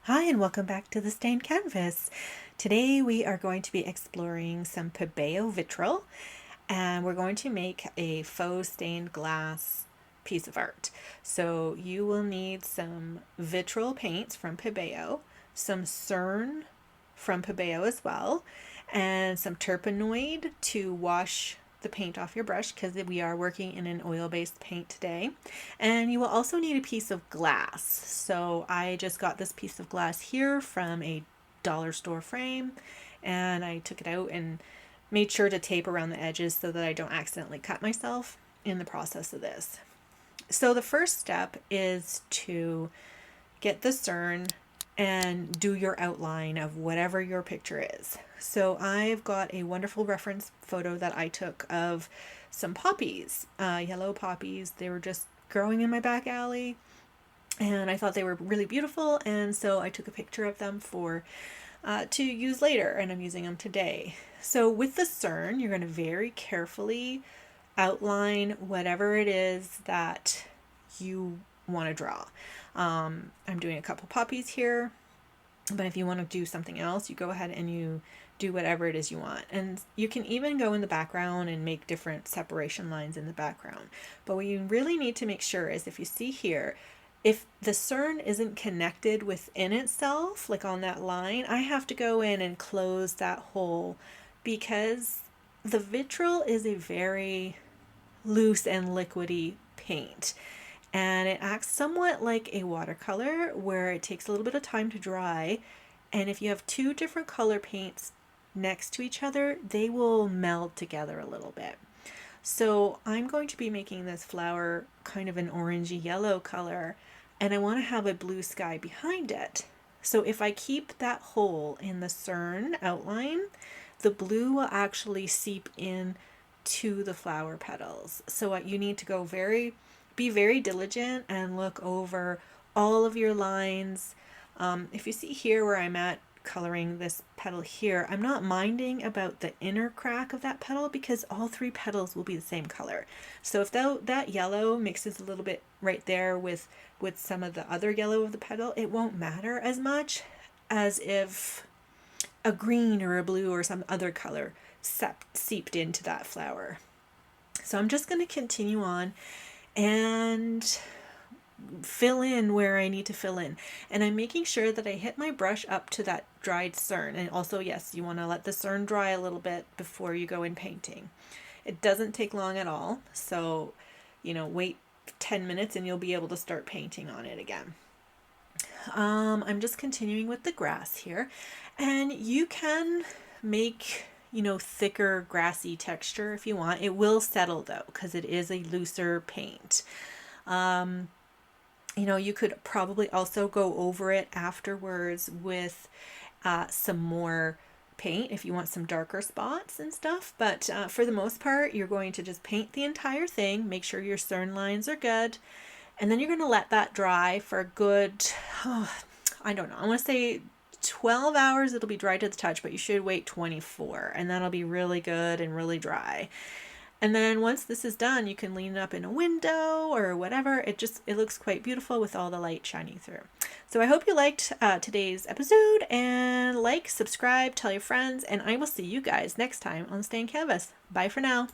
Hi and welcome back to the Stained Canvas. Today we are going to be exploring some Pebeo Vitrail and we're going to make a faux stained glass piece of art. So you will need some vitriol paints from Pebeo, some Cern from Pebeo as well, and some turpenoid to wash the paint off your brush because we are working in an oil-based paint today. And you will also need a piece of glass. So I just got this piece of glass here from a dollar store frame and I took it out and made sure to tape around the edges so that I don't accidentally cut myself in the process of this. So the first step is to get the Cern and do your outline of whatever your picture is. So I've got a wonderful reference photo that I took of some poppies, yellow poppies. They were just growing in my back alley and I thought they were really beautiful, and so I took a picture of them for to use later, and I'm using them today. So with the Cern, you're going to very carefully outline whatever it is that you want to draw. I'm doing a couple poppies here, but if you want to do something else, you go ahead and you do whatever it is you want. And you can even go in the background and make different separation lines in the background. But what you really need to make sure is, if you see here, if the Cern isn't connected within itself, like on that line, I have to go in and close that hole because the vitriol is a very loose and liquidy paint. And it acts somewhat like a watercolor where it takes a little bit of time to dry. And if you have two different color paints next to each other, they will meld together a little bit. So I'm going to be making this flower kind of an orangey yellow color, and I want to have a blue sky behind it. So if I keep that hole in the Cern outline, the blue will actually seep in to the flower petals. So you need to be very diligent and look over all of your lines. If you see here where I'm at coloring this petal here, I'm not minding about the inner crack of that petal because all three petals will be the same color. So if that yellow mixes a little bit right there with some of the other yellow of the petal, it won't matter as much as if a green or a blue or some other color seeped into that flower. So I'm just going to continue on and fill in where I need to fill in. And I'm making sure that I hit my brush up to that dried Cern. And also, yes, you want to let the Cern dry a little bit before you go in painting. It doesn't take long at all. So, wait 10 minutes and you'll be able to start painting on it again. I'm just continuing with the grass here. And you can make thicker grassy texture if you want. It will settle though, because it is a looser paint. You could probably also go over it afterwards with some more paint if you want some darker spots and stuff. But for the most part, you're going to just paint the entire thing, make sure your Cern lines are good, and then you're going to let that dry for a good, I don't know, I want to say 12 hours it'll be dry to the touch, but you should wait 24, and that'll be really good and really dry. And then once this is done, you can lean it up in a window or whatever. It looks quite beautiful with all the light shining through. So I hope you liked today's episode, and subscribe, tell your friends, and I will see you guys next time on Stained Canvas. Bye for now.